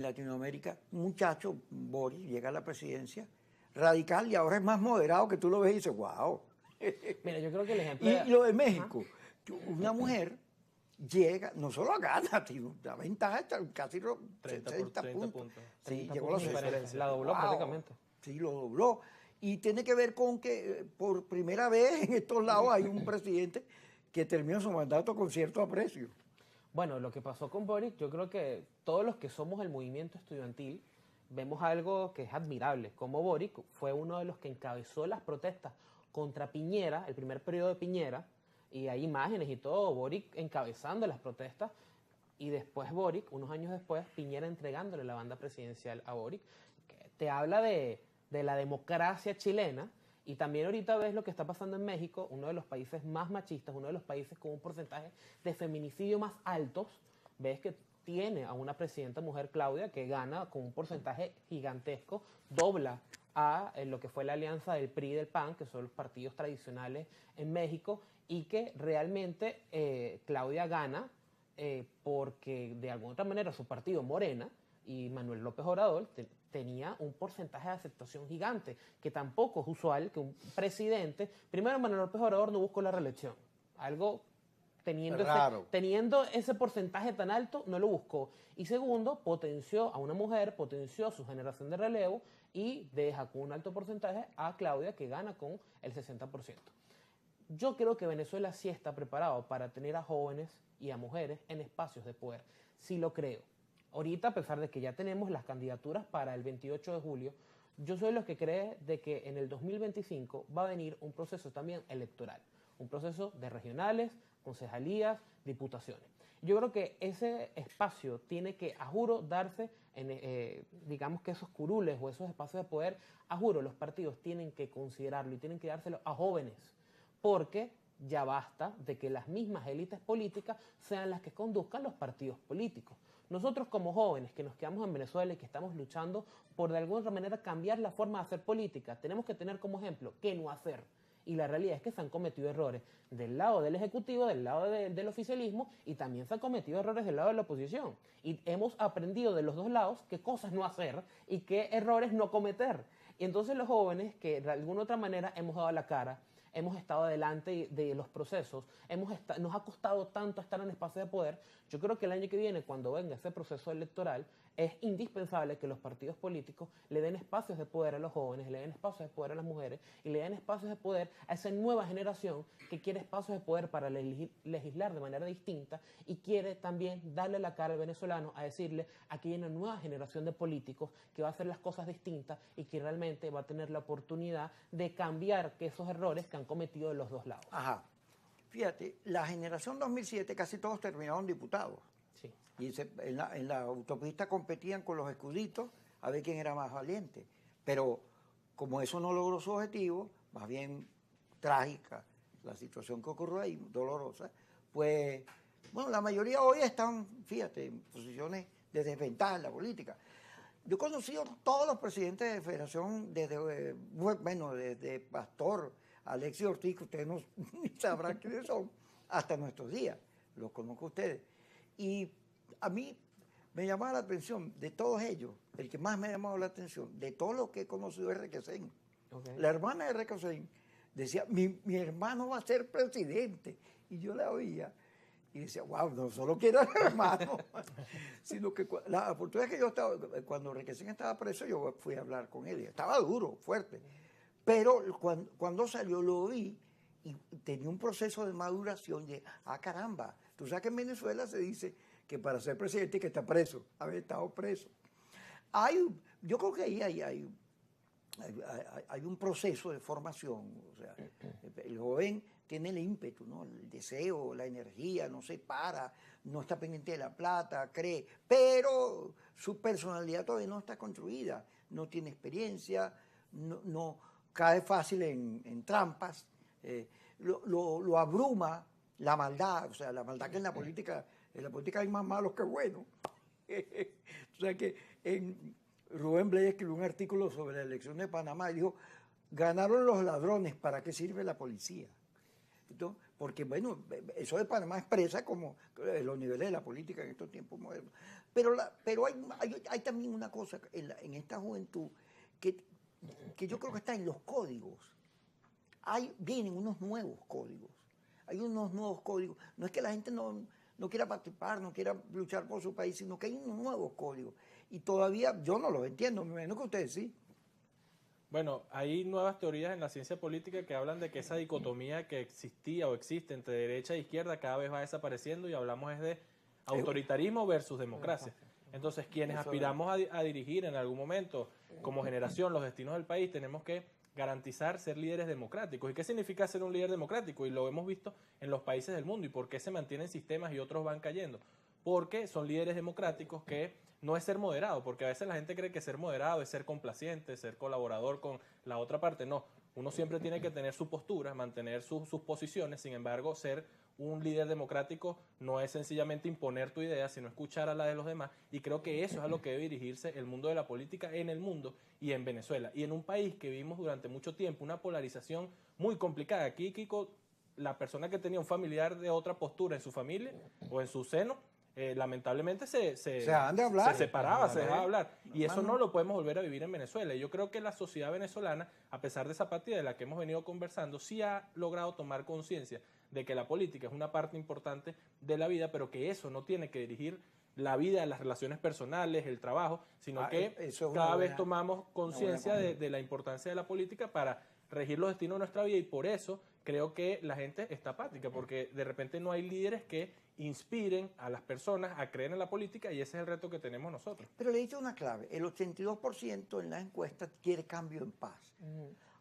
Latinoamérica, un muchacho, Boris, llega a la presidencia, radical, y ahora es más moderado, que tú lo ves y dices, wow. Mira, yo creo que el ejemplo... Y lo de México, una mujer llega, no solo gana, tiene una ventaja hasta casi 60 puntos. Sí, 30 llegó a los puntos de diferencia. 60. La dobló prácticamente. Sí, lo dobló. Y tiene que ver con que por primera vez en estos lados hay un presidente que termina su mandato con cierto aprecio. Bueno, lo que pasó con Boric, yo creo que todos los que somos el movimiento estudiantil vemos algo que es admirable. Como Boric fue uno de los que encabezó las protestas contra Piñera, el primer periodo de Piñera, y hay imágenes y todo, Boric encabezando las protestas, y después Boric, unos años después, Piñera entregándole la banda presidencial a Boric, que te habla de la democracia chilena. Y también ahorita ves lo que está pasando en México, uno de los países más machistas, uno de los países con un porcentaje de feminicidio más altos. Ves que tiene a una presidenta mujer, Claudia, que gana con un porcentaje gigantesco, dobla a lo que fue la alianza del PRI y del PAN, que son los partidos tradicionales en México, y que realmente Claudia gana porque de alguna otra manera su partido, Morena, y Manuel López Obrador tenía un porcentaje de aceptación gigante, que tampoco es usual que un presidente, primero Manuel López Obrador no buscó la reelección, algo teniendo ese porcentaje tan alto no lo buscó, y segundo, potenció a una mujer, potenció su generación de relevo y deja con un alto porcentaje a Claudia, que gana con el 60%. Yo creo que Venezuela sí está preparado para tener a jóvenes y a mujeres en espacios de poder, sí lo creo. Ahorita, a pesar de que ya tenemos las candidaturas para el 28 de julio, yo soy los que cree de que en el 2025 va a venir un proceso también electoral, un proceso de regionales, concejalías, diputaciones. Yo creo que ese espacio tiene que, a juro, darse en, digamos que esos curules o esos espacios de poder, a juro, los partidos tienen que considerarlo y tienen que dárselo a jóvenes, porque ya basta de que las mismas élites políticas sean las que conduzcan los partidos políticos. Nosotros como jóvenes que nos quedamos en Venezuela y que estamos luchando por de alguna manera cambiar la forma de hacer política, tenemos que tener como ejemplo qué no hacer. Y la realidad es que se han cometido errores del lado del Ejecutivo, del lado del oficialismo, y también se han cometido errores del lado de la oposición. Y hemos aprendido de los dos lados qué cosas no hacer y qué errores no cometer. Y entonces los jóvenes que de alguna otra manera hemos dado la cara, hemos estado adelante de los procesos, nos ha costado tanto estar en espacio de poder. Yo creo que el año que viene, cuando venga ese proceso electoral, es indispensable que los partidos políticos le den espacios de poder a los jóvenes, le den espacios de poder a las mujeres y le den espacios de poder a esa nueva generación que quiere espacios de poder para legislar de manera distinta y quiere también darle la cara al venezolano a decirle: aquí hay una nueva generación de políticos que va a hacer las cosas distintas y que realmente va a tener la oportunidad de cambiar esos errores que han cometido de los dos lados. Ajá. Fíjate, la generación 2007 casi todos terminaron diputados. Sí. Y en la autopista competían con los escuditos a ver quién era más valiente. Pero como eso no logró su objetivo, más bien trágica la situación que ocurrió ahí, dolorosa, pues, bueno, la mayoría hoy están, fíjate, en posiciones de desventaja en la política. Yo he conocido todos los presidentes de federación, desde Pastor, Alexis Ortiz, que ustedes no sabrán quiénes son, hasta nuestros días. Los conozco a ustedes. Y a mí me llamaba la atención de todos ellos, el que más me ha llamado la atención, de todos los que he conocido es Requesén. Okay. La hermana de Requesén decía: mi hermano va a ser presidente. Y yo la oía y decía: wow, no solo quiero al hermano, sino que la oportunidad que yo estaba, cuando Requesén estaba preso, yo fui a hablar con él. Estaba duro, fuerte. Pero cuando salió lo vi y tenía un proceso de maduración de, caramba, tú sabes que en Venezuela se dice que para ser presidente hay que estar preso, haber estado preso. Yo creo que ahí hay un proceso de formación, o sea, el joven tiene el ímpetu, ¿no? El deseo, la energía, no se para, no está pendiente de la plata, cree, pero su personalidad todavía no está construida, no tiene experiencia, no cae fácil en trampas, lo abruma la maldad, o sea, la maldad que en la política hay más malos que buenos. O sea que Rubén Blades escribió un artículo sobre la elección de Panamá y dijo: ganaron los ladrones, ¿para qué sirve la policía? Entonces, porque bueno, eso de Panamá expresa como los niveles de la política en estos tiempos modernos. Pero hay también una cosa en esta juventud que, que yo creo que está en los códigos. Vienen unos nuevos códigos. Hay unos nuevos códigos. No es que la gente no quiera participar, no quiera luchar por su país, sino que hay unos nuevos códigos. Y todavía yo no los entiendo, me imagino que ustedes sí. Bueno, hay nuevas teorías en la ciencia política que hablan de que esa dicotomía que existía o existe entre derecha e izquierda cada vez va desapareciendo y hablamos es de autoritarismo versus democracia. Entonces, quienes aspiramos a dirigir en algún momento como generación los destinos del país, tenemos que garantizar ser líderes democráticos. ¿Y qué significa ser un líder democrático? Y lo hemos visto en los países del mundo. ¿Y por qué se mantienen sistemas y otros van cayendo? Porque son líderes democráticos que no es ser moderado, porque a veces la gente cree que ser moderado es ser complaciente, ser colaborador con la otra parte. No, uno siempre tiene que tener su postura, mantener sus posiciones. Sin embargo, ser un líder democrático no es sencillamente imponer tu idea, sino escuchar a la de los demás. Y creo que eso es a lo que debe dirigirse el mundo de la política en el mundo y en Venezuela. Y en un país que vivimos durante mucho tiempo una polarización muy complicada. Aquí, Kiko, la persona que tenía un familiar de otra postura en su familia o en su seno, lamentablemente se separaba, se dejaba hablar. Y eso no lo podemos volver a vivir en Venezuela. Y yo creo que la sociedad venezolana, a pesar de esa apatía de la que hemos venido conversando, sí ha logrado tomar conciencia de que la política es una parte importante de la vida, pero que eso no tiene que dirigir la vida, las relaciones personales, el trabajo, sino que cada vez tomamos conciencia de la importancia de la política para regir los destinos de nuestra vida, y por eso creo que la gente está apática, porque de repente no hay líderes que inspiren a las personas a creer en la política, y ese es el reto que tenemos nosotros. Pero le he dicho una clave, el 82% en las encuestas quiere cambio en paz.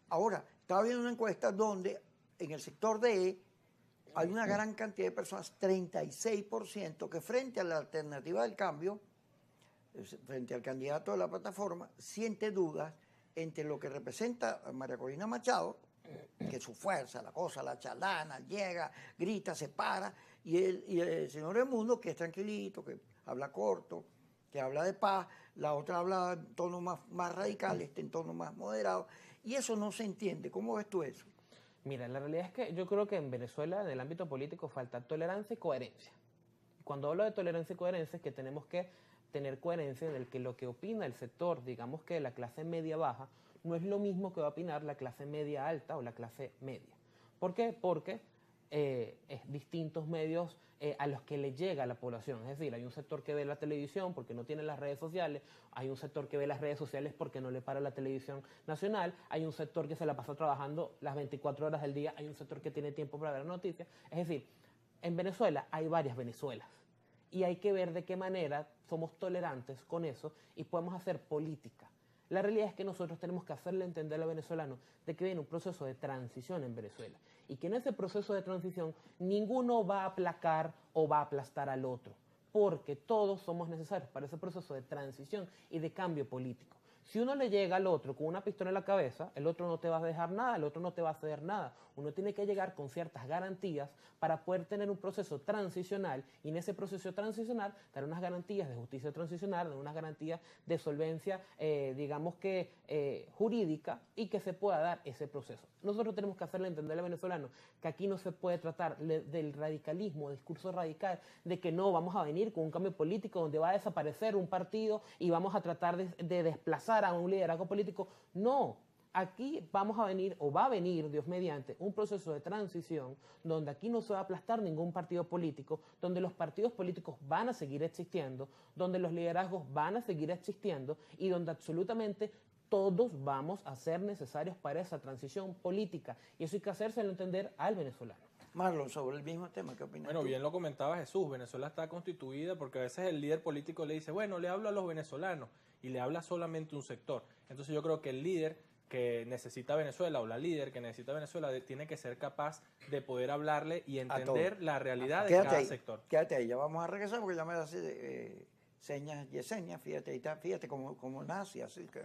Ahora, estaba viendo una encuesta donde en el sector de hay una gran cantidad de personas, 36%, que frente a la alternativa del cambio, frente al candidato de la plataforma, siente dudas entre lo que representa María Corina Machado, que es su fuerza, la cosa, la chalana, llega, grita, se para, y el señor Edmundo, que es tranquilito, que habla corto, que habla de paz, la otra habla en tono más radical, este en tono más moderado, y eso no se entiende. ¿Cómo ves tú eso? Mira, la realidad es que yo creo que en Venezuela, en el ámbito político, falta tolerancia y coherencia. Cuando hablo de tolerancia y coherencia es que tenemos que tener coherencia en el que lo que opina el sector, digamos que la clase media baja, no es lo mismo que va a opinar la clase media alta o la clase media. ¿Por qué? Porque es distintos medios a los que le llega a la población. Es decir, hay un sector que ve la televisión porque no tiene las redes sociales, hay un sector que ve las redes sociales porque no le para la televisión nacional, hay un sector que se la pasa trabajando las 24 horas del día, hay un sector que tiene tiempo para ver noticias. Es decir, en Venezuela hay varias Venezuelas y hay que ver de qué manera somos tolerantes con eso y podemos hacer política. La realidad es que nosotros tenemos que hacerle entender a los venezolanos de que viene un proceso de transición en Venezuela y que en ese proceso de transición ninguno va a aplacar o va a aplastar al otro, porque todos somos necesarios para ese proceso de transición y de cambio político. Si uno le llega al otro con una pistola en la cabeza, el otro no te va a dejar nada, el otro no te va a ceder nada. Uno tiene que llegar con ciertas garantías para poder tener un proceso transicional y en ese proceso transicional dar unas garantías de justicia transicional, dar unas garantías de solvencia, digamos que jurídica, y que se pueda dar ese proceso. Nosotros tenemos que hacerle entender al venezolano que aquí no se puede tratar del radicalismo, discurso radical, de que no vamos a venir con un cambio político donde va a desaparecer un partido y vamos a tratar de desplazar a un liderazgo político. No, aquí vamos a venir, o va a venir, Dios mediante, un proceso de transición donde aquí no se va a aplastar ningún partido político, donde los partidos políticos van a seguir existiendo, donde los liderazgos van a seguir existiendo y donde absolutamente todos vamos a ser necesarios para esa transición política. Y eso hay que hacérselo entender al venezolano. Marlon, sobre el mismo tema, ¿qué opinas? Bueno, bien lo comentaba Jesús, Venezuela está constituida porque a veces el líder político le dice, bueno, le hablo a los venezolanos, y le habla solamente un sector. Entonces yo creo que el líder que necesita Venezuela, o la líder que necesita Venezuela, tiene que ser capaz de poder hablarle y entender la realidad de cada sector. Quédate ahí, ya vamos a regresar porque ya me hace señas Yesenia, fíjate cómo nace, así que...